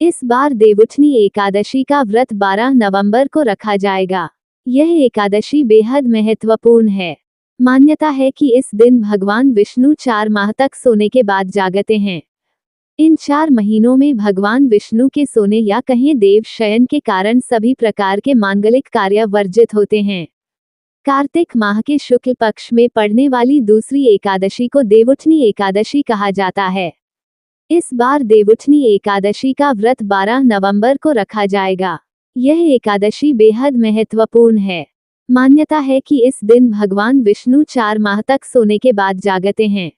इस बार देवउठनी एकादशी का व्रत 12 नवंबर को रखा जाएगा। यह एकादशी बेहद महत्वपूर्ण है। मान्यता है कि इस दिन भगवान विष्णु 4 माह तक सोने के बाद जागते हैं। इन 4 महीनों में भगवान विष्णु के सोने या कहें देव शयन के कारण सभी प्रकार के मांगलिक कार्य वर्जित होते हैं। कार्तिक माह के शुक्ल पक्ष में पड़ने वाली दूसरी एकादशी को देवउठनी एकादशी कहा जाता है। इस बार देवउठनी एकादशी का व्रत 12 नवंबर को रखा जाएगा। यह एकादशी बेहद महत्वपूर्ण है। मान्यता है कि इस दिन भगवान विष्णु 4 माह तक सोने के बाद जागते हैं।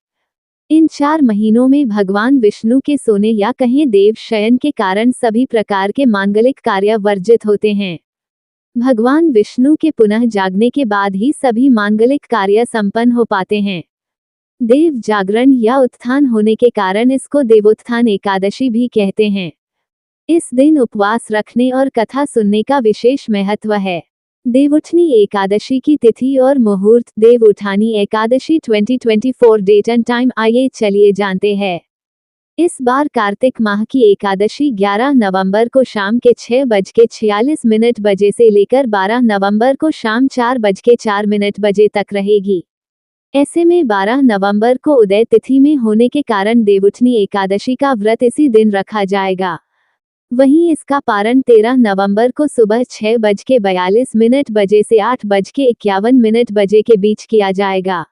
इन 4 महीनों में भगवान विष्णु के सोने या कहें देव शयन के कारण सभी प्रकार के मांगलिक कार्य वर्जित होते हैं। भगवान विष्णु के पुनः जागने के बाद ही सभी मांगलिक कार्य संपन्न हो पाते हैं। देव जागरण या उत्थान होने के कारण इसको देवोत्थान एकादशी भी कहते हैं। इस दिन उपवास रखने और कथा सुनने का विशेष महत्व है। देवउठनी एकादशी की तिथि और मुहूर्त। देवउठानी एकादशी 2024 डेट एंड टाइम आइए चलिए जानते हैं। इस बार कार्तिक माह की एकादशी 11 नवंबर को शाम के 6:46 बजे से लेकर 12 नवंबर को शाम 4:04 बजे तक रहेगी। ऐसे में 12 नवंबर को उदय तिथि में होने के कारण देवउठनी एकादशी का व्रत इसी दिन रखा जाएगा। वहीं इसका पारण 13 नवंबर को सुबह 6:42 बजे से 8:51 बजे के बीच किया जाएगा।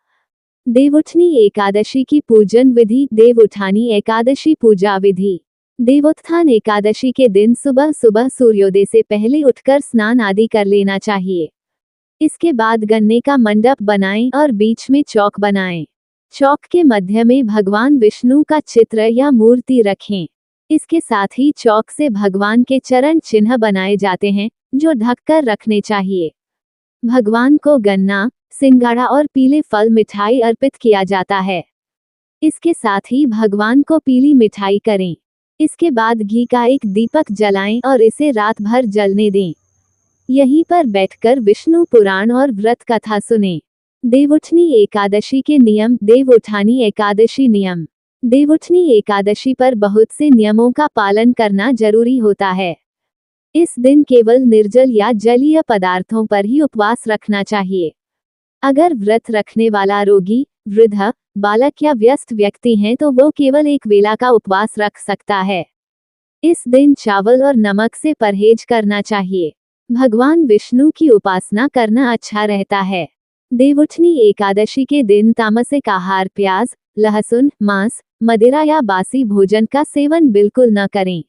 देवउठनी एकादशी की पूजन विधि। देवउठानी एकादशी पूजा विधि। देवोत्थान एकादशी के दिन सुबह सुबह सूर्योदय से पहले उठकर स्नान आदि कर लेना चाहिए। इसके बाद गन्ने का मंडप बनाएं और बीच में चौक बनाएं। चौक के मध्य में भगवान विष्णु का चित्र या मूर्ति रखें। इसके साथ ही चौक से भगवान के चरण चिन्ह बनाए जाते हैं, जो ढककर रखने चाहिए। भगवान को गन्ना, सिंघाड़ा और पीले फल मिठाई अर्पित किया जाता है। इसके साथ ही भगवान को पीली मिठाई करें। इसके बाद घी का एक दीपक जलाएं और इसे रात भर जलने दें। यहीं पर बैठकर विष्णु पुराण और व्रत कथा सुनें। देवउठनी एकादशी के नियम। देवउठानी एकादशी नियम। देवउठनी एकादशी पर बहुत से नियमों का पालन करना जरूरी होता है। इस दिन केवल निर्जल या जलीय पदार्थों पर ही उपवास रखना चाहिए। अगर व्रत रखने वाला रोगी, वृद्ध, बालक या व्यस्त व्यक्ति हैं तो वो केवल एक वेला का उपवास रख सकता है। इस दिन चावल और नमक से परहेज करना चाहिए। भगवान विष्णु की उपासना करना अच्छा रहता है। देवउठनी एकादशी के दिन तामसिक आहार, प्याज, लहसुन, मांस, मदिरा या बासी भोजन का सेवन बिल्कुल न करें।